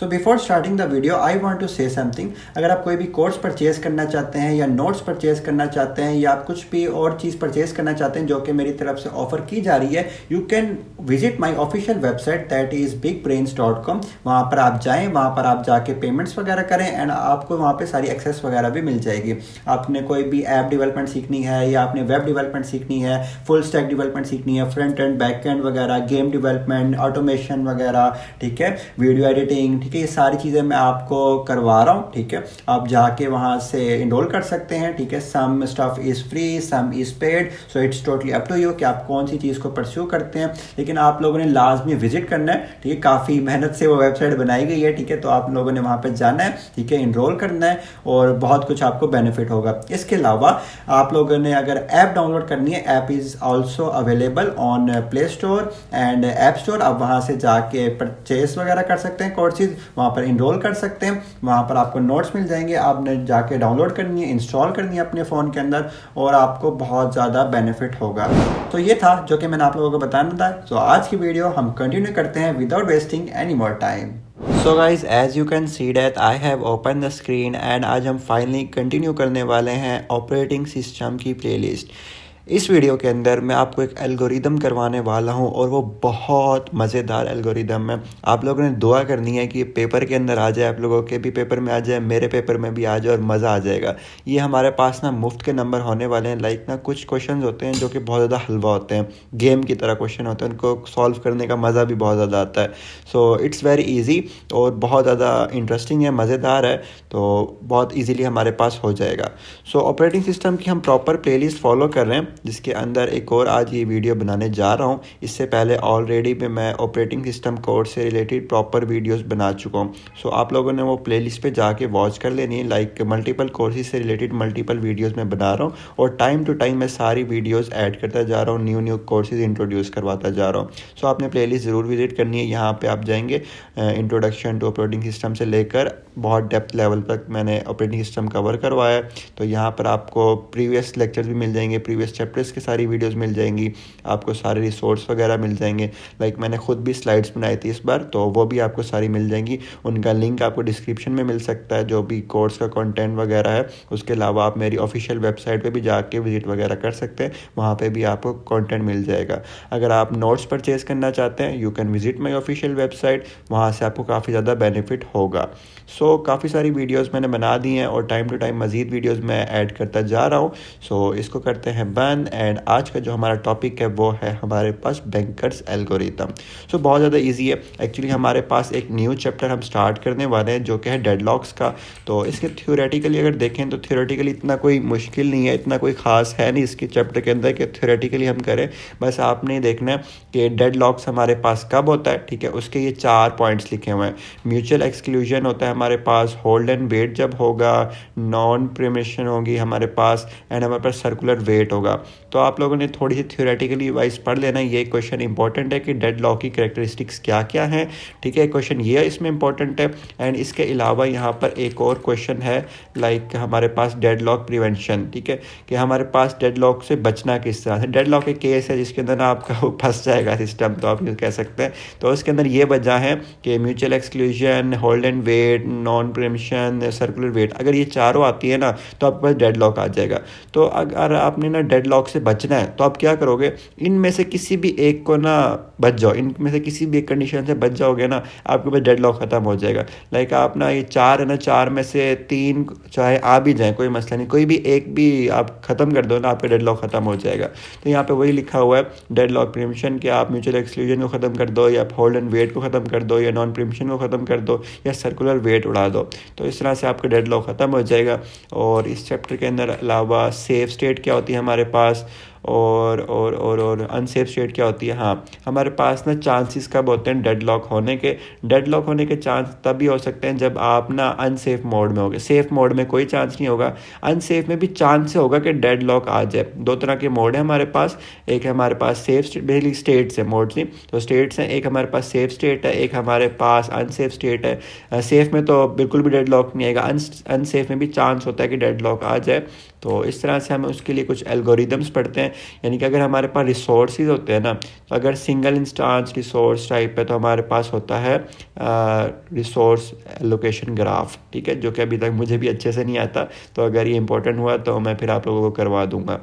So before starting the video I want to say something. अगर आप कोई भी कोर्स परचेज करना चाहते हैं या नोट्स परचेज करना चाहते हैं या आप कुछ भी और चीज़ परचेज करना चाहते हैं जो कि मेरी तरफ से ऑफर की जा रही है, you can visit my official website that is bigbrains.com। वहाँ पर आप जाएँ, वहाँ पर आप जाके पेमेंट्स वगैरह करें एंड आपको वहाँ पे सारी एक्सेस वगैरह भी मिल जाएगी। आपने कोई भी ऐप डेवलपमेंट सीखनी है या आपने वेब डेवलपमेंट सीखनी है, फुल स्टैक डेवलपमेंट सीखनी है, फ्रंट एंड बैक एंड वगैरह, गेम डेवलपमेंट, ऑटोमेशन वगैरह, ठीक है, वीडियो एडिटिंग, ठीक है, ये सारी चीज़ें मैं आपको करवा रहा हूँ। ठीक है, आप जाके वहाँ से इनरोल कर सकते हैं। ठीक है, some stuff is free, some is paid, so it's totally up to you कि आप कौन सी चीज़ को परस्यू करते हैं, लेकिन आप लोगों ने लाजमी विजिट करना है। ठीक है, काफ़ी मेहनत से वो वेबसाइट बनाई गई है। ठीक है, तो आप लोगों ने वहाँ पर जाना है, ठीक है, इनरोल करना है और बहुत कुछ आपको बेनिफिट होगा। इसके अलावा आप लोगों ने अगर ऐप डाउनलोड करनी है, app is also available on play store and app store. आप वहाँ से जाके परचेस वगैरह कर सकते हैं, कोर्सेज वहाँ पर इनरोल कर सकते हैं। वहाँ पर आपको नोट्स मिल जाएंगे, आपने जाके डाउनलोड करनी है, इंस्टॉल करनी है अपने फ़ोन के अंदर और आपको बहुत ज़्यादा बेनिफिट होगा। तो ये था जो कि मैंने आप लोगों को बताना था। तो आज की वीडियो हम कंटिन्यू करते हैं without wasting any more time. So guys, as you can see that I have open the screen and आज हम फाइनली कंटिन्यू करने वाले हैं ऑपरेटिंग सिस्टम की प्लेलिस्ट। इस वीडियो के अंदर मैं आपको एक एल्गोरिदम करवाने वाला हूं और वो बहुत मज़ेदार एल्गोरिदम है। आप लोगों ने दुआ करनी है कि ये पेपर के अंदर आ जाए, आप लोगों के भी पेपर में आ जाए, मेरे पेपर में भी आ जाए और मज़ा आ जाएगा। ये हमारे पास ना मुफ्त के नंबर होने वाले हैं। लाइक ना कुछ क्वेश्चन होते हैं जो कि बहुत ज़्यादा हलवा होते हैं, गेम की तरह क्वेश्चन होते हैं, उनको सॉल्व करने का मज़ा भी बहुत ज़्यादा आता है। सो इट्स वेरी ईजी और बहुत ज़्यादा इंटरेस्टिंग है, मज़ेदार है, तो बहुत ईजीली हमारे पास हो जाएगा। सो ऑपरेटिंग सिस्टम की हम प्रॉपर प्लेलिस्ट फॉलो कर रहे हैं जिसके अंदर एक और आज ये वीडियो बनाने जा रहा हूँ। इससे पहले ऑलरेडी भी मैं ऑपरेटिंग सिस्टम कोर्स से रिलेटेड प्रॉपर वीडियोस बना चुका हूँ। सो आप लोगों ने वो प्लेलिस्ट पे जाके वॉच कर लेनी है। लाइक मल्टीपल कोर्सेज से रिलेटेड मल्टीपल वीडियोस मैं बना रहा हूँ और टाइम टू टाइम मैं सारी वीडियोस ऐड करता जा रहा हूँ, न्यू कोर्सेज इंट्रोड्यूस करवाता जा रहा हूँ। सो आपने प्लेलिस्ट ज़रूर विजिट करनी है। यहाँ पर आप जाएंगे, इंट्रोडक्शन टू ऑपरेटिंग सिस्टम से लेकर बहुत डेप्थ लेवल तक मैंने ऑपरेटिंग सिस्टम कवर करवाया है। तो यहाँ पर आपको प्रीवियस लेक्चर्स भी मिल जाएंगे, प्रीवियस चैप्टर्स की सारी वीडियोस मिल जाएंगी, आपको सारे रिसोर्स वगैरह मिल जाएंगे। लाइक मैंने खुद भी स्लाइड्स बनाई थी इस बार, तो वो भी आपको सारी मिल जाएंगी। उनका लिंक आपको डिस्क्रिप्शन में मिल सकता है, जो भी कोर्स का कंटेंट वगैरह है। उसके अलावा आप मेरी ऑफिशियल वेबसाइट पे भी जाके विजिट वगैरह कर सकते हैं, वहाँ पे भी आपको कंटेंट मिल जाएगा। अगर आप नोट्स परचेज करना चाहते हैं, you can visit my official website, वहाँ से आपको काफ़ी ज़्यादा बेनिफिट होगा। सो काफ़ी सारी वीडियोस मैंने बना दी हैं और टाइम टू टाइम मज़ीद वीडियोस मैं ऐड करता जा रहा हूँ। सो इसको करते हैं बंद एंड आज का जो हमारा टॉपिक है वो है हमारे पास बैंकर्स एल्गोरिथम। सो बहुत ज़्यादा इजी है एक्चुअली। हमारे पास एक न्यू चैप्टर हम स्टार्ट करने वाले हैं जो कि है डेडलॉक्स का। तो इसके थ्योरेटिकली अगर देखें तो थ्योरेटिकली इतना कोई मुश्किल नहीं है, इतना कोई ख़ास है नहीं इसके चैप्टर के अंदर कि थ्योरेटिकली हम करें। बस आपने देखना है कि डेडलॉक्स हमारे पास कब होता है, ठीक है, उसके ये 4 पॉइंट्स लिखे हुए हैं। म्यूचुअल एक्सक्लूजन होता है हमारे पास, होल्ड एंड वेट जब होगा, नॉन प्रीमिशन होगी हमारे पास एंड हमारे पास सर्कुलर वेट होगा। तो आप लोगों ने थोड़ी सी थ्योरेटिकली वाइज पढ़ लेना। ये क्वेश्चन इंपॉर्टेंट है कि डेडलॉक की कैरेक्टरिस्टिक्स क्या क्या हैं, ठीक है, क्वेश्चन ये इसमें इंपॉर्टेंट है। एंड इसके अलावा यहाँ पर एक और क्वेश्चन है लाइक हमारे पास डेडलॉक प्रिवेंशन, ठीक है, कि हमारे पास डेडलॉक से बचना किस तरह से। डेडलॉक एक केस है जिसके अंदर ना आपका फंस जाएगा सिस्टम, तो आप ये कह सकते हैं। तो उसके अंदर ये वजह है कि mutual exclusion, hold and wait, non preemption, circular wait, अगर ये चारों आती है ना तो आपके पास डेडलॉक आ जाएगा। तो अगर आपने ना डेडलॉक से बचना है तो आप क्या करोगे, इनमें से किसी भी एक को ना बच जाओ, इनमें से किसी भी एक कंडीशन से बच जाओगे ना, आपके पास डेडलॉक ख़त्म हो जाएगा। लाइक आप ना ये 4 है ना, 4 में से 3 चाहे आ भी जाए कोई मसला नहीं, कोई भी एक भी आप ख़त्म कर दो ना, आपका डेडलॉक ख़त्म हो जाएगा। तो यहाँ पे वही लिखा हुआ है डेडलॉक प्रीमिशन कि आप म्यूचुअल एक्सक्लूजन को ख़त्म कर दो या होल्ड एंड वेट को ख़त्म कर दो या नॉन प्रीमिशन को ख़त्म कर दो या सर्कुलर वेट उड़ा दो। तो इस तरह से आपका डेडलॉक ख़त्म हो जाएगा। और इस चैप्टर के अंदर अलावा सेफ स्टेट क्या होती है हमारे पास और अनसेफ स्टेट क्या होती है। हाँ, हमारे पास ना चांसेस कब होते हैं डेडलॉक होने के। डेडलॉक होने के चांस तभी हो सकते हैं जब आप ना अनसेफ मोड में होगे। सेफ मोड में कोई चांस नहीं होगा, अनसेफ में भी चांस होगा कि डेडलॉक आ जाए। 2 तरह के मोड है हमारे पास, एक है हमारे पास सेफ स्टेट, बेसिकली स्टेट्स है, मोड्स नहीं तो स्टेट्स हैं। एक हमारे पास सेफ स्टेट है, एक हमारे पास अनसेफ स्टेट है। सेफ में तो बिल्कुल भी डेडलॉक नहीं आएगा, अनसेफ में भी चांस होता है कि डेडलॉक आ जाए। तो इस तरह से हमें उसके लिए कुछ एल्गोरिदम्स पढ़ते हैं, यानी कि अगर हमारे पास रिसोर्सेज होते हैं ना, तो अगर सिंगल इंस्टांस रिसोर्स टाइप है तो हमारे पास होता है रिसोर्स एलोकेशन ग्राफ, ठीक है, जो कि अभी तक मुझे भी अच्छे से नहीं आता, तो अगर ये इंपॉर्टेंट हुआ तो मैं फिर आप लोगों को करवा दूंगा।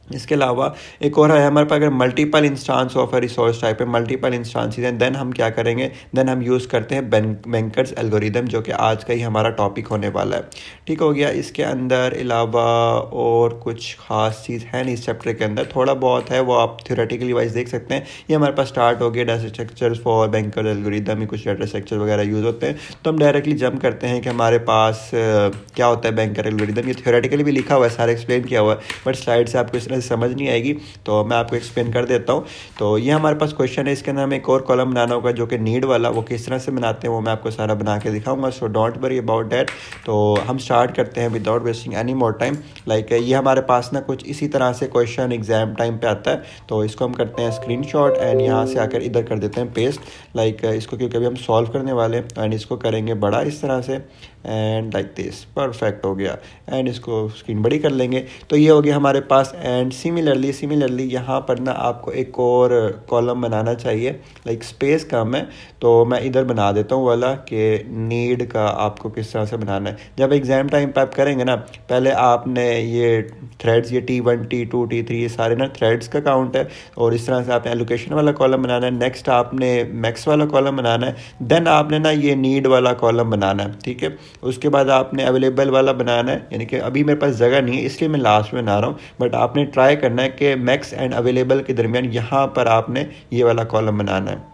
इसके अलावा एक और है हमारे पास, अगर multiple instance of a resource type है, मल्टीपल इंस्टांसेस हैं, देन हम क्या करेंगे, देन हम यूज़ करते हैं बैंकर्स एल्गोरिदम, जो कि आज का ही हमारा टॉपिक होने वाला है। ठीक हो गया। इसके अंदर अलावा और कुछ खास चीज़ है नहीं इस चैप्टर के अंदर, थोड़ा बहुत है वो आप थ्योरेटिकली वाइज देख सकते हैं। ये हमारे पास स्टार्ट हो गया data structures for bankers algorithm में कुछ डाटा स्ट्रक्चर वगैरह यूज़ होते हैं, तो हम डायरेक्टली जंप करते हैं कि हमारे पास क्या होता है बैंकर एल्गोरिदम। ये थ्योरेटिकली भी लिखा हुआ है, सारा एक्सप्लेन किया हुआ है, बट स्लाइड से आपको इस तरह से समझ नहीं आएगी, तो मैं आपको एक्सप्लेन कर देता हूँ। तो ये हमारे पास क्वेश्चन है, इसके अंदर हमें एक और कॉलम बनाना होगा जो कि नीड वाला, वो किस तरह से बनाते हैं वो मैं आपको सारा बना के दिखाऊंगा, so don't worry about that. तो हम स्टार्ट करते हैं without wasting any more time. Like ये हमारे पास ना कुछ इसी तरह से क्वेश्चन एग्जाम टाइम पे आता है, तो इसको हम करते हैं स्क्रीनशॉट एंड यहाँ से आकर इधर कर देते हैं पेस्ट। लाइक इसको क्योंकि अभी हम सॉल्व करने वाले हैं, एंड इसको करेंगे बड़ा इस तरह से, एंड लाइक दिस, परफेक्ट हो गया। एंड इसको स्क्रीन बड़ी कर लेंगे, तो ये हो गया हमारे पास। एंड सिमिलरली यहाँ पर ना आपको एक और कॉलम बनाना चाहिए, लाइक स्पेस कम है, तो मैं इधर बना देता हूँ वाला कि नीड का आपको किस तरह से बनाना है। जब एग्ज़ाम टाइम पे आप करेंगे ना, पहले आपने ये थ्रेड्स, ये T1 T2 T3 ये सारे ना थ्रेड्स का काउंट है, और इस तरह से आपने एलोकेशन वाला कॉलम बनाना है। नेक्स्ट आपने मैक्स वाला कॉलम बनाना है, देन आपने ना ये नीड वाला कॉलम बनाना है, ठीक है। उसके बाद आपने अवेलेबल वाला बनाना है, यानी कि अभी मेरे पास जगह नहीं है इसलिए मैं लास्ट में बना रहा हूँ, बट आपने ट्राई करना है कि मैक्स एंड अवेलेबल के दरमियान यहाँ पर आपने ये वाला कॉलम बनाना है।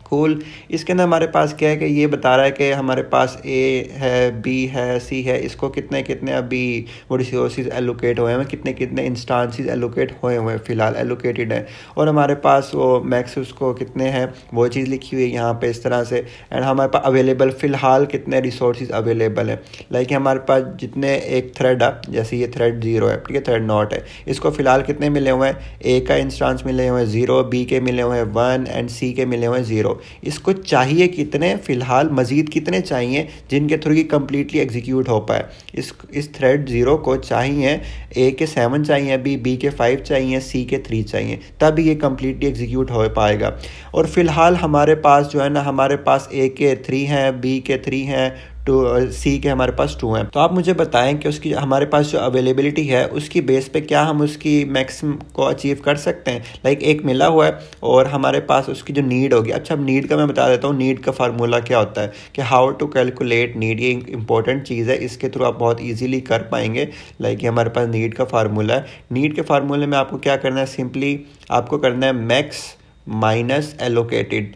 कूल। इसके अंदर हमारे पास क्या है कि ये बता रहा है कि हमारे पास ए है, बी है, सी है, इसको कितने कितने अभी वो रिसोर्सेज एलोकेट हुए हैं, कितने कितने इंस्टांसेस एलोकेट हुए हैं, फ़िलहाल एलोकेटेड है, और हमारे पास वो मैक्स उसको कितने हैं वो चीज़ लिखी हुई है यहाँ पे इस तरह से। एंड हमारे पास अवेलेबल फ़िलहाल कितने रिसोर्सेज अवेलेबल है, लाइक हमारे पास जितने एक थ्रेड है, जैसे ये थ्रेड 0 है, ठीक है, थ्रेड नॉट है, इसको फ़िलहाल कितने मिले हुए हैं, ए का इंस्टांस मिले हुए हैं 0, बी के मिले हुए हैं 1 एंड सी के मिले हुए हैं 0। इसको चाहिए कितने फ़िलहाल, मज़ीद कितने चाहिए जिनके थ्रू ये कम्प्लीटली एग्जीक्यूट हो पाए। इस थ्रेड 0 को चाहिए ए के 7 चाहिए, बी के 5 चाहिए, सी के 3 चाहिए, तब ये कम्प्लीटली एग्जीक्यूट हो पाएगा। और फ़िलहाल हमारे पास जो है ना, हमारे पास ए के 3 हैं, बी के 3 हैं, सी के हमारे पास 2 हैं। तो आप मुझे बताएं कि उसकी हमारे पास जो अवेलेबिलिटी है उसकी बेस पे क्या हम उसकी मैक्सिमम को अचीव कर सकते हैं। लाइक एक मिला हुआ है और हमारे पास उसकी जो नीड होगी, अच्छा अब नीड का मैं बता देता हूँ, नीड का फार्मूला क्या होता है कि हाउ टू कैलकुलेट नीड, ये इंपॉर्टेंट चीज़ है, इसके थ्रू आप बहुत ईजिली कर पाएंगे। लाइक ये हमारे पास नीड का फार्मूला है। नीड के फार्मूले में आपको क्या करना है, सिंपली आपको करना है मैक्स माइनस एलोकेटेड,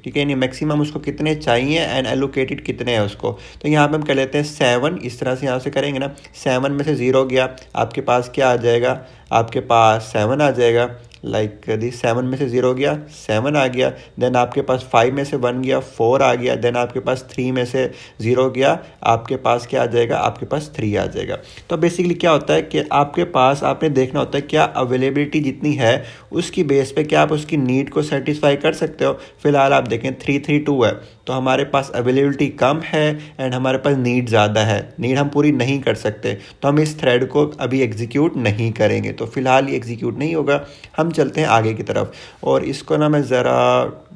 ठीक है, यानी मैक्सिमम उसको कितने चाहिए एंड एलोकेटेड कितने हैं उसको। तो यहाँ पे हम कर लेते हैं 7, इस तरह से यहाँ से करेंगे ना, 7 में से 0 गया, आपके पास क्या आ जाएगा, आपके पास 7 आ जाएगा। लाइक दिस 7 में से 0 गया, 7 आ गया, देन आपके पास 5 में से 1 गया, 4 आ गया, देन आपके पास 3 में से 0 गया, आपके पास क्या आ जाएगा, आपके पास 3 आ जाएगा। तो बेसिकली क्या होता है कि आपके पास आपने देखना होता है क्या अवेलेबिलिटी जितनी है उसकी बेस पे क्या आप उसकी नीड को सेटिस्फाई कर सकते हो। फिलहाल आप देखें 332 है, तो हमारे पास अवेलेबिलिटी कम है एंड हमारे पास नीड ज़्यादा है, नीड हम पूरी नहीं कर सकते, तो हम इस थ्रेड को अभी एग्जीक्यूट नहीं करेंगे, तो फिलहाल ये एग्जीक्यूट नहीं होगा। हम चलते हैं आगे की तरफ, और इसको ना मैं ज़रा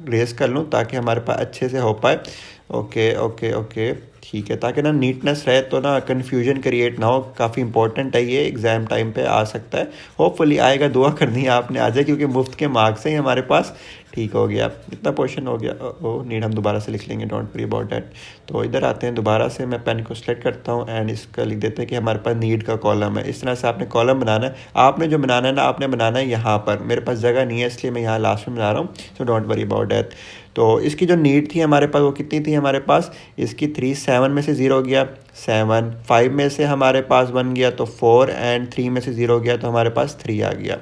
रेस कर लूँ ताकि हमारे पास अच्छे से हो पाए। ओके ओके ओके, ठीक है, ताकि ना नीटनेस रहे, तो ना कन्फ्यूजन क्रिएट ना हो। काफ़ी इंपॉर्टेंट है ये, एग्ज़ाम टाइम पे आ सकता है, होपफुली आएगा, दुआ करनी है आपने आ जाए, क्योंकि मुफ्त के मार्क्स हैं हमारे पास। ठीक हो गया, इतना पोर्शन हो गया। ओ नीड हम दोबारा से लिख लेंगे, डोंट वरी अबाउट दैट। तो इधर आते हैं, दोबारा से मैं पेन को सेलेक्ट करता हूँ एंड इसका लिख देते हैं कि हमारे पास नीड का कॉलम है। इस तरह से आपने कॉलम बनाना है, आपने जो बनाना है ना, आपने बनाना है यहाँ पर। मेरे पास जगह नहीं है इसलिए मैं यहाँ लास्ट में बना रहा हूँ, so don't worry about that. तो इसकी जो नीड थी हमारे पास वो कितनी थी हमारे पास, इसकी 3, 7 में से 0 गया 7, 5 में से हमारे पास 1 गया तो 4, एंड 3 में से 0 गया तो हमारे पास 3 आ गया।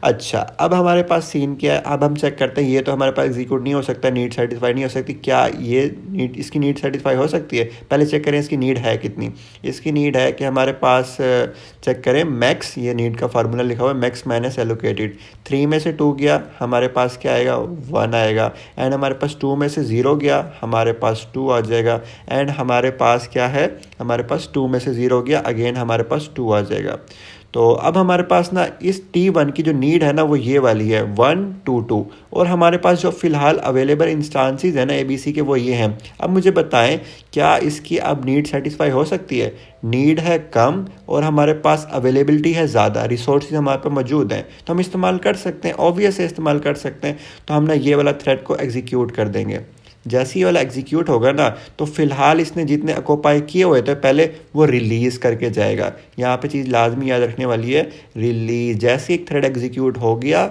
अच्छा, अब हमारे पास सीन क्या है, अब हम चेक करते हैं ये तो हमारे पास एग्जीक्यूट नहीं हो सकता, नीड सेटिस्फाई नहीं हो सकती, क्या ये नीड, इसकी नीड सेटिस्फाई हो सकती है? पहले चेक करें इसकी नीड है कितनी। इसकी नीड है कि हमारे पास चेक करें मैक्स, ये नीड का फार्मूला लिखा हुआ है मैक्स माइनस एलोकेटेड। 3 में से 2 गया हमारे पास क्या आएगा, 1 आएगा। एंड हमारे पास 2 में से 0 गया हमारे पास 2 आ जाएगा। एंड हमारे पास क्या है, हमारे पास 2 में से 0 गया, अगेन हमारे पास 2 आ जाएगा। तो अब हमारे पास ना इस T1 की जो नीड है ना वो ये वाली है 1 2 2, और हमारे पास जो फ़िलहाल अवेलेबल इंस्टांसेस है ना ABC के वो ये हैं। अब मुझे बताएं क्या इसकी अब नीड सेटिस्फाई हो सकती है? नीड है कम और हमारे पास अवेलेबिलिटी है ज़्यादा, रिसोर्सेज हमारे पास मौजूद हैं, तो हम इस्तेमाल कर सकते हैं, ऑब्वियस है इस्तेमाल कर सकते हैं। तो हम ना ये वाला थ्रेड को एग्जीक्यूट कर देंगे। जैसे ही वाला एग्जीक्यूट होगा ना तो फिलहाल इसने जितने अकोपाई किए हुए थे पहले वो रिलीज़ करके जाएगा। यहाँ पे चीज़ लाजमी याद रखने वाली है, रिलीज। जैसे एक थ्रेड एग्जीक्यूट हो गया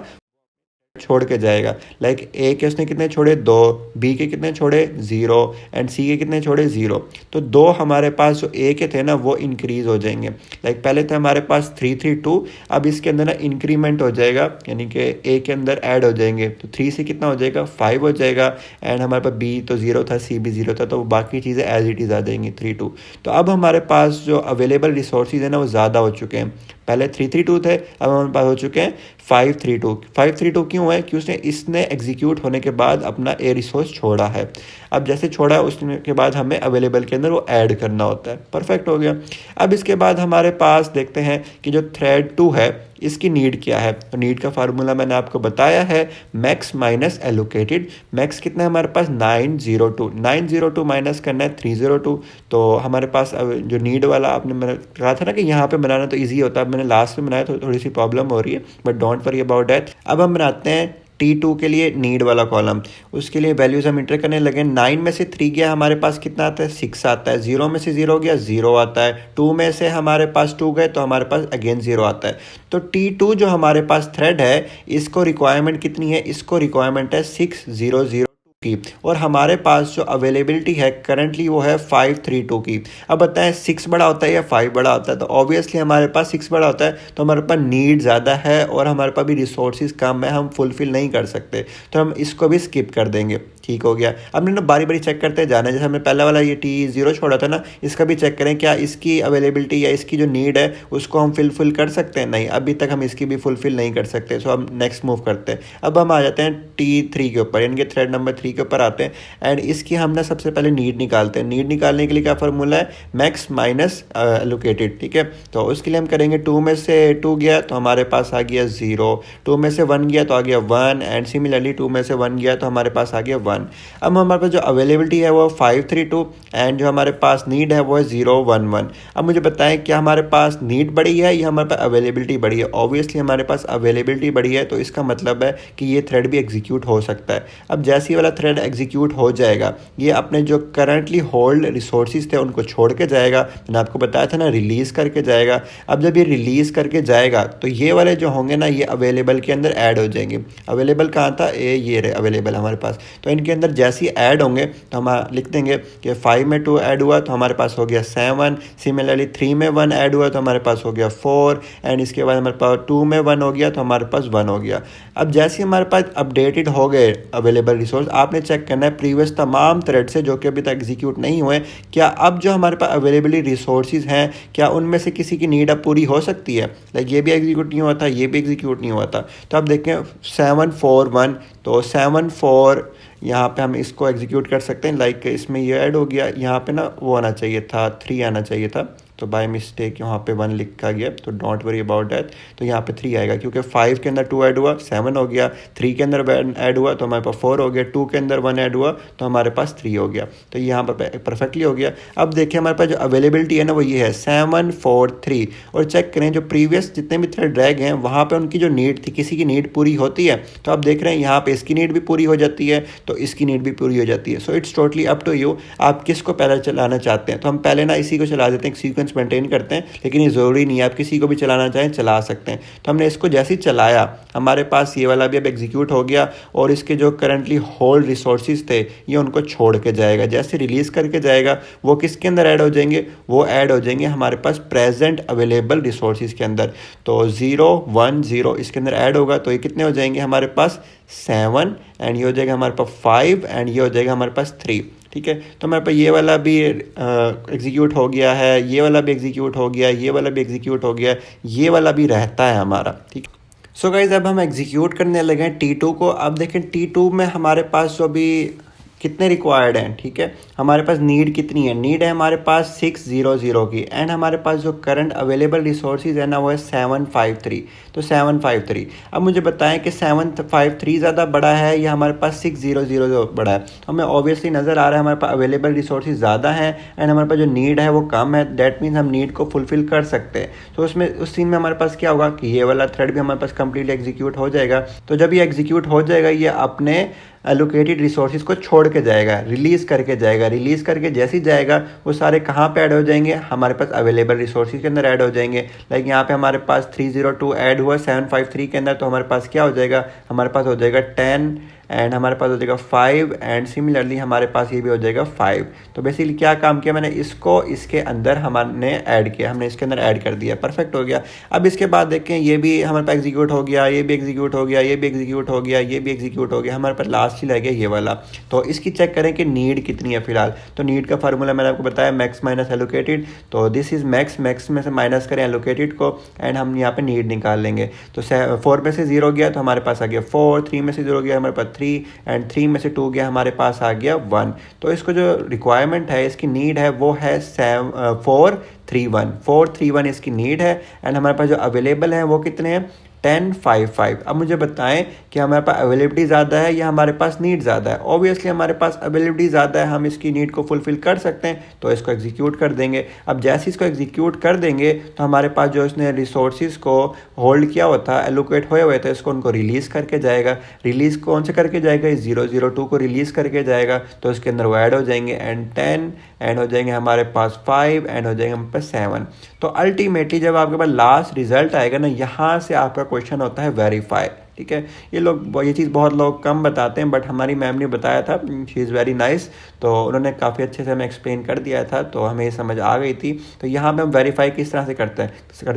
छोड़ के जाएगा। लाइक ए के उसने कितने छोड़े, 2, बी के कितने छोड़े, 0, एंड सी के कितने छोड़े, 0। तो 2 हमारे पास जो ए के थे ना वो इंक्रीज हो जाएंगे। लाइक पहले थे हमारे पास 3 3 2, अब इसके अंदर ना इंक्रीमेंट हो जाएगा, यानी कि ए के अंदर ऐड हो जाएंगे। तो 3 से कितना हो जाएगा, 5 हो जाएगा। एंड हमारे पास बी तो 0 था, सी भी 0 था, तो बाकी चीज़ें एज इट इज़ आ जाएंगी 3 2। तो अब हमारे पास जो अवेलेबल रिसोर्सेज है ना वो ज़्यादा हो चुके हैं। पहले 3 3 2 थे, अब हमारे पास हो चुके हैं 5 3 2। 5 3 2 क्यों है? क्योंकि इसने एग्जीक्यूट होने के बाद अपना ए रिसोर्स छोड़ा है। अब जैसे छोड़ा है उसके के बाद हमें अवेलेबल के अंदर वो ऐड करना होता है। परफेक्ट हो गया। अब इसके बाद हमारे पास देखते हैं कि जो थ्रेड 2 है इसकी नीड क्या है। तो नीड का फार्मूला मैंने आपको बताया है मैक्स माइनस एलोकेटेड। मैक्स कितना है हमारे पास, 902। 902 माइनस करना है 302। तो हमारे पास जो नीड वाला आपने मैंने कहा था ना कि यहाँ पे बनाना तो ईजी होता है, मैंने लास्ट में बनाया तो थोड़ी सी प्रॉब्लम हो रही है, but don't worry about that. अब हम बनाते हैं T2 के लिए नीड वाला कॉलम। उसके लिए वैल्यूज हम इंटर करने लगे। 9 में से 3 गया हमारे पास कितना आता है, 6 आता है। 0 में से 0 गया, 0 आता है। 2 में से हमारे पास 2 गए तो हमारे पास अगेन 0 आता है। तो T2 जो हमारे पास थ्रेड है इसको रिक्वायरमेंट कितनी है, इसको रिक्वायरमेंट है 6,002 की, और हमारे पास जो अवेलेबिलिटी है करंटली वो है 532 की। अब बताएं 6 बड़ा होता है या 5 बड़ा होता है? तो ऑब्वियसली हमारे पास 6 बड़ा होता है, तो हमारे पास नीड ज़्यादा है और हमारे पास भी रिसोर्सेज कम है, हम फुलफिल नहीं कर सकते, तो हम इसको भी स्किप कर देंगे। ठीक हो गया। अब ना बारी बारी चेक करते जाना है। जैसे हमने पहला वाला ये T0 छोड़ा था ना, इसका भी चेक करें क्या इसकी अवेलेबिलिटी या इसकी जो नीड है उसको हम फुलफिल कर सकते हैं। नहीं, अभी तक हम इसकी भी फुलफिल नहीं कर सकते। सो हम नेक्स्ट मूव करते हैं। अब हम आ जाते हैं T3 के ऊपर, यानी कि थ्रेड नंबर 3 के ऊपर आते हैं। एंड इसकी हम ना सबसे पहले नीड निकालते हैं। नीड निकालने के लिए क्या फार्मूला है, मैक्स माइनस एलोकेटेड। ठीक है, तो उसके लिए हम करेंगे 2 में से 2 गया तो हमारे पास आ गया 0, 2 में से 1 गया तो आ गया 1, एंड सिमिलरली 2 में से 1 गया तो हमारे पास आ गया 1। अब हमारे पास जो अवेलेबिलिटी है वो 532 एंड जो हमारे पास नीड है वो है 011। अब मुझे बताएं क्या हमारे पास नीड बढ़ी है या हमारे पास अवेलेबिलिटी बढ़ी है? ऑब्वियसली हमारे पास अवेलेबिलिटी बढ़ी है, तो इसका मतलब है कि ये थ्रेड भी एग्जीक्यूट हो सकता है। अब जैसे ही वाला थ्रेड एग्जीक्यूट हो जाएगा ये अपने जो करंटली होल्ड रिसोर्सेज थे उनको छोड़ के जाएगा। मैंने आपको बताया था ना रिलीज़ करके जाएगा। अब जब ये रिलीज़ करके जाएगा तो ये वाले जो होंगे ना ये अवेलेबल के अंदर ऐड हो जाएंगे। अवेलेबल कहाँ था, ये रहे अवेलेबल हमारे पास। तो इनके अंदर जैसे ही ऐड होंगे तो हम लिख देंगे कि 5 में 2 ऐड हुआ तो हमारे पास हो गया 7, सिमिलरली 3 में 1 ऐड हुआ तो हमारे पास हो गया 4, एंड इसके बाद हमारे पास 2 में 1 हो गया तो हमारे पास 1 हो गया। अब जैसे ही हमारे पास अपडेटेड हो गए अवेलेबल रिसोर्स, आपने चेक करना है प्रीवियस तमाम थ्रेड से जो कि अभी तक एग्जीक्यूट नहीं हुए, क्या अब जो हमारे पास अवेलेबल रिसोर्सेज हैं क्या उनमें से किसी की नीड अब पूरी हो सकती है? लाइक ये भी एग्जीक्यूट नहीं हुआ था, ये भी एग्जीक्यूट नहीं हुआ था। तो अब देखें 741, तो 74 यहाँ पे हम इसको एग्जीक्यूट कर सकते हैं। लाइक इसमें ये ऐड हो गया, यहाँ पे ना वो आना चाहिए था 3 आना चाहिए था, तो बाय मिस्टेक यहाँ पे 1 लिखा गया, तो डोंट वरी अबाउट दैट। तो यहाँ पे 3 आएगा क्योंकि 5 के अंदर 2 ऐड हुआ 7 हो गया, 3 के अंदर 1 ऐड हुआ तो हमारे पास 4 हो गया, 2 के अंदर 1 ऐड हुआ तो हमारे पास 3 हो गया। तो यहाँ पर परफेक्टली हो गया। अब देखिए हमारे पास जो अवेलेबिलिटी है ना वो ये है 743, और चेक करें जो प्रीवियस जितने भी थ्रेड रह गए हैं वहाँ पर उनकी जो नीड थी, किसी की नीड पूरी होती है। तो आप देख रहे हैं यहाँ पे इसकी नीड भी पूरी हो जाती है तो इसकी नीड भी पूरी हो जाती है। So it's totally up to you, आप किसको पहले चलाना चाहते हैं। तो हम पहले ना इसी को चला देते हैं, सीक्वेंस सीक्वेंस मेंटेन करते हैं, लेकिन ये ज़रूरी नहीं है, आप किसी को भी चलाना चाहें चला सकते हैं। तो हमने इसको जैसे ही चलाया, हमारे पास ये वाला भी अब एग्जीक्यूट हो गया और इसके जो करंटली होल्ड रिसोर्सेज थे ये उनको छोड़ के जाएगा। जैसे रिलीज़ करके जाएगा वो किसके अंदर ऐड हो जाएंगे, वो ऐड हो जाएंगे हमारे पास प्रेजेंट अवेलेबल रिसोर्सेज के अंदर। तो 0 1 0 इसके अंदर ऐड होगा, तो ये कितने हो जाएंगे हमारे पास 7, एंड ये हो जाएगा हमारे पास 5, एंड ये हो जाएगा हमारे पास 3। ठीक है, तो हमारे पास ये वाला भी एग्जीक्यूट हो गया है, ये वाला भी एग्जीक्यूट हो गया, ये वाला भी एग्जीक्यूट हो गया, ये वाला भी रहता है हमारा। ठीक है, सो गाइज अब हम एग्जीक्यूट करने लगे हैं T2 को। अब देखें T2 में हमारे पास जो भी कितने रिक्वायर्ड हैं, ठीक है, हमारे पास नीड कितनी है, नीड है हमारे पास 600 की, एंड हमारे पास जो करंट अवेलेबल रिसोर्सेज है ना वो है 753। तो 753, अब मुझे बताएं कि 753 ज़्यादा बड़ा है या हमारे पास 600 जो बड़ा है। तो हमें ऑब्वियसली नज़र आ रहा है हमारे पास अवेलेबल रिसोर्सेज ज़्यादा हैं एंड हमारे पास जो नीड है वो कम है, दैट मीन्स हम नीड को फुलफिल कर सकते हैं। तो उसमें उस सीन में हमारे पास क्या होगा कि ये वाला थ्रेड भी हमारे पास कंप्लीटली एग्जीक्यूट हो जाएगा। तो जब ये एग्जीक्यूट हो जाएगा ये अपने एलोकेटेड रिसोर्सेज को छोड़ के जाएगा, रिलीज़ करके जाएगा। रिलीज़ करके जैसे ही जाएगा वो सारे कहाँ पे ऐड हो जाएंगे, हमारे पास अवेलेबल रिसोर्सेज के अंदर ऐड हो जाएंगे। लाइक यहाँ पे हमारे पास 302 ऐड हुआ 753 के अंदर, तो हमारे पास क्या हो जाएगा, हमारे पास हो जाएगा 10 एंड हमारे पास हो जाएगा 5 एंड सिमिलरली हमारे पास ये भी हो जाएगा 5। तो बेसिकली क्या काम किया मैंने, इसको इसके अंदर हमने ऐड किया, हमने इसके अंदर ऐड कर दिया, परफेक्ट हो गया। अब इसके बाद देखें ये भी हमारे पास एग्जीक्यूट हो गया, ये भी एग्जीक्यूट हो गया, ये भी एग्जीक्यूट हो गया, ये भी एग्जीक्यूट हो गया, हमारे पास लास्ट ही रह गया ये वाला। तो इसकी चेक करें कि नीड कितनी है फिलहाल। तो नीड का फार्मूला मैंने आपको बताया मैक्स माइनस एलोकेटेड, तो दिस इज मैक्स, मैक्स में से माइनस करें एलोकेटेड को एंड हम यहाँ पे नीड निकाल लेंगे। तो 4 में से 0 गया तो हमारे पास आ गया 4, 3 में से 0 गया हमारे पास 3 एंड 3 में से 2 गया हमारे पास आ गया 1। तो इसको जो रिक्वायरमेंट है, इसकी नीड है वो है 431 इसकी नीड है एंड हमारे पास जो अवेलेबल है वो कितने हैं 1055। अब मुझे बताएं कि हमारे पास अवेलेबिलिटी ज़्यादा है या हमारे पास नीड ज़्यादा है। ऑब्वियसली हमारे पास अवेलेबिलिटी ज़्यादा है, हम इसकी नीड को फुलफिल कर सकते हैं, तो इसको एग्जीक्यूट कर देंगे। अब जैसे इसको एग्जीक्यूट कर देंगे तो हमारे पास जो इसने रिसोर्सेज को होल्ड किया हुआ था, एलोकेट हुए हुए थे, इसको उनको रिलीज़ करके जाएगा। रिलीज़ कौन से करके जाएगा, 002 को रिलीज़ करके जाएगा, तो इसके अंदर वो ऐड हो जाएंगे एंड 10 एंड हो जाएंगे हमारे पास 5 एंड हो जाएंगे हमारे पास 7। तो अल्टीमेटली जब आपके पास लास्ट रिजल्ट आएगा ना, यहाँ से आपका क्वेश्चन होता है वेरीफाई। ठीक है, ये चीज़ बहुत लोग कम बताते हैं, बट हमारी मैम ने बताया था, शी इज़ वेरी नाइस, तो उन्होंने काफ़ी अच्छे से हमें एक्सप्लेन कर दिया था, तो हमें ये समझ आ गई थी। तो यहाँ पे हम वेरीफाई किस तरह से कर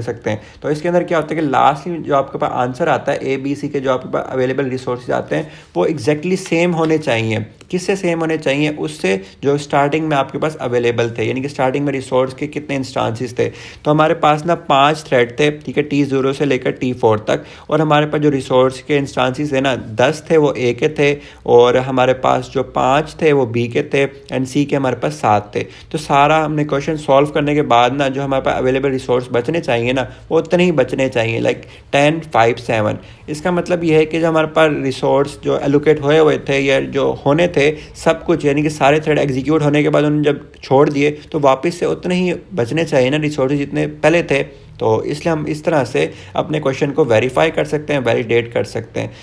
सकते हैं। तो इसके अंदर क्या होता है कि लास्टली जो आपके पास आंसर आता है ABC के जो आपके पास अवेलेबल रिसोर्सेज आते हैं वो एग्जैक्टली सेम होने चाहिए। किससे सेम होने चाहिए, उससे जो स्टार्टिंग में आपके पास अवेलेबल थे, यानी कि स्टार्टिंग में रिसोर्स के कितने इंस्टांसेस थे। तो हमारे पास ना 5 थ्रेड थे, ठीक है, T0 से लेकर T4 तक, और हमारे पास जो रिसोर्स के इंस्टांसेस है ना 10 थे वो A के थे, और हमारे पास जो 5 थे वो B के थे एंड C के हमारे पास 7 थे। तो सारा हमने क्वेश्चन सॉल्व करने के बाद ना जो हमारे पास अवेलेबल रिसोर्स बचने चाहिए ना वो उतने ही बचने चाहिए, लाइक 10 5 7। इसका मतलब ये है कि जो हमारे पास रिसोर्स जो एलोकेट हुए थे या जो होने थे सब कुछ, यानी कि सारे थ्रेड एग्जीक्यूट होने के बाद उन्होंने जब छोड़ दिए तो वापस से उतने ही बचने चाहिए ना रिसोर्सेज जितने पहले थे। तो इसलिए हम इस तरह से अपने क्वेश्चन को वेरीफाई कर सकते हैं, वैलिडेट कर सकते हैं।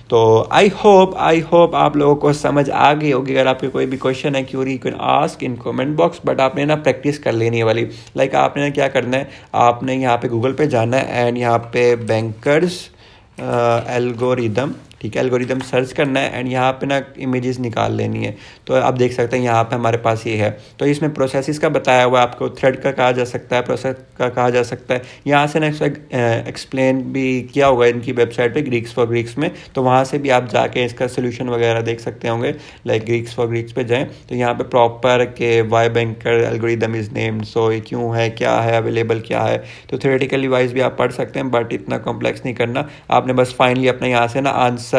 तो आई होप आप लोगों को समझ आ गई होगी। अगर आपके कोई भी क्वेश्चन है, query, you can ask in comment box, but आपने ना प्रैक्टिस कर लेनी है वाली। लाइक आपने ना क्या करना है, आपने यहाँ पे गूगल पे जाना है एंड यहाँ पे बैंकर्स एल्गोरिदम, ठीक है, एल्गोरिदम सर्च करना है एंड यहाँ पे ना इमेजेस निकाल लेनी है। तो आप देख सकते हैं यहाँ पे हमारे पास ये है। तो इसमें प्रोसेसेस का बताया हुआ है, आपको थ्रेड का कहा जा सकता है, प्रोसेस का कहा जा सकता है। यहाँ से ना एक्सप्लेन भी किया होगा इनकी वेबसाइट पे ग्रीक्स फॉर ग्रीक्स में, तो वहाँ से भी आप जाके इसका सोल्यूशन वगैरह देख सकते होंगे। लाइक ग्रीक्स फॉर ग्रीक्स पे जाएँ तो यहाँ पे प्रॉपर के why banker algorithm is named, so ये क्यों है, क्या है, अवेलेबल क्या है। तो थ्योरेटिकली वाइज भी आप पढ़ सकते हैं, बट इतना कॉम्प्लेक्स नहीं करना। आपने बस फाइनली अपना यहाँ से ना आंसर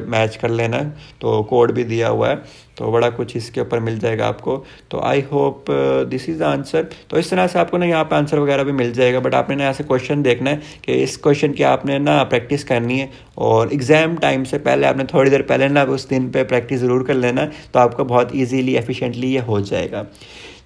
मैच कर लेना है। तो कोड भी दिया हुआ है, तो बड़ा कुछ इसके ऊपर मिल जाएगा आपको। तो I hope this is the answer. तो इस तरह से आपको ना यहाँ पे आंसर वगैरह भी मिल जाएगा, बट आपने ना यहाँ से क्वेश्चन देखना है कि इस क्वेश्चन की आपने ना प्रैक्टिस करनी है, और एग्ज़ाम टाइम से पहले आपने थोड़ी देर पहले ना उस दिन पे प्रैक्टिस ज़रूर कर लेना, तो आपको बहुत ईजीली एफिशिएंटली ये हो जाएगा।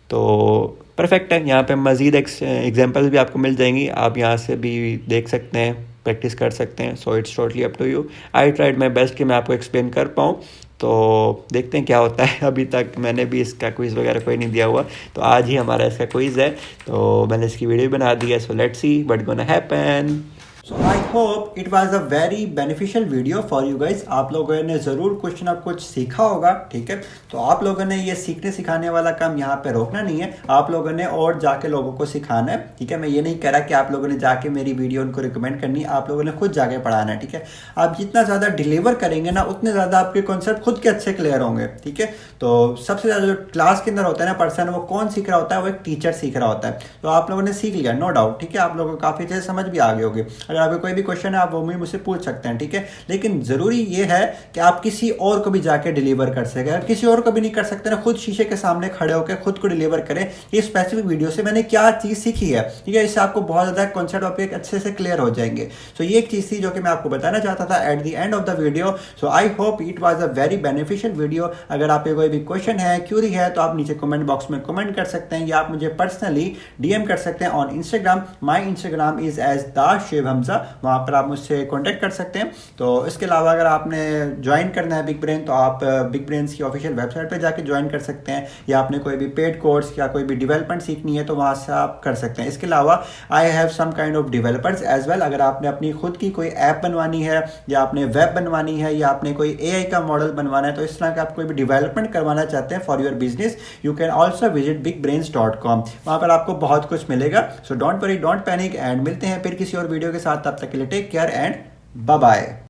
तो परफेक्ट है, यहाँ पे मज़ीद एग्जांपल्स भी आपको मिल जाएंगी, आप यहाँ से भी देख सकते हैं, प्रैक्टिस कर सकते हैं। So it's totally up to you. I tried my best कि मैं आपको एक्सप्लेन कर पाऊँ। तो देखते हैं क्या होता है। अभी तक मैंने भी इसका क्विज़ वगैरह कोई नहीं दिया हुआ, तो आज ही हमारा इसका क्विज़ है, तो मैंने इसकी वीडियो बना दी है। So let's see what gonna happen. So I hope it was a very beneficial video for you guys. आप लोगों ने ज़रूर कुछ ना कुछ सीखा होगा, ठीक है। तो आप लोगों ने ये सीखने सिखाने वाला काम यहाँ पे रोकना नहीं है, आप लोगों ने और जाके लोगों को सिखाना है, ठीक है। मैं ये नहीं कह रहा कि आप लोगों ने जाके मेरी वीडियो उनको रिकमेंड करनी है, आप लोगों ने खुद जाके पढ़ाना है, ठीक है। आप जितना ज़्यादा डिलीवर करेंगे ना, उतने ज़्यादा आपके कॉन्सेप्ट खुद के अच्छे क्लियर होंगे, ठीक है। तो सबसे ज़्यादा जो क्लास के अंदर होता है ना पर्सन, वो कौन सीख रहा होता है, वो एक टीचर सीख रहा होता है। तो आप लोगों ने सीख लिया, नो डाउट, ठीक है। आप लोगों को काफ़ी अच्छे से समझ भी आ गई होगी। अगर आपको कोई भी क्वेश्चन आप वो मुझसे पूछ सकते हैं, ठीक है। लेकिन जरूरी ये है कि आप किसी और को भी जाके डिलीवर कर सके। अगर किसी और को भी नहीं कर सकते ना, खुद शीशे के सामने खड़े होकर खुद को डिलीवर करें, ये स्पेसिफिक वीडियो से मैंने क्या चीज सीखी है, ठीक है। इससे आपको बहुत ज्यादा कॉन्सेप्ट टॉपिक अच्छे से क्लियर हो जाएंगे। सो ये एक चीज थी जो कि मैं आपको बताना चाहता था at the end of the video. So I hope it was a very beneficial video. अगर आप कोई भी क्वेश्चन है, क्यूरी है, तो आप नीचे कमेंट बॉक्स में कमेंट कर सकते हैं, या आप मुझे पर्सनली डीएम कर सकते हैं on Instagram. My Instagram is as @shiv_hamza, वहां पर आप मुझसे कॉन्टेक्ट कर सकते हैं। तो इसके अलावा अगर आपने ज्वाइन करना है बिग ब्रेन, तो आप बिग ब्रेन्स की ऑफिशियल वेबसाइट पे जाके ज्वाइन कर सकते हैं, या आपने कोई भी पेड कोर्स या कोई भी डेवलपमेंट सीखनी है तो वहाँ से आप कर सकते हैं। इसके अलावा I have some kind of developers as well. अगर आपने अपनी खुद की कोई ऐप बनवानी है, या आपने वेब बनवानी है, या आपने कोई AI का मॉडल बनवाना है, तो इस तरह का आप कोई भी डेवलपमेंट करवाना चाहते हैं for your business, you can also visit bigbrains.com। वहाँ पर आपको बहुत कुछ मिलेगा। So don't worry, don't panic, and मिलते हैं फिर किसी और वीडियो के साथ। तब तक के लिए take care and bye bye.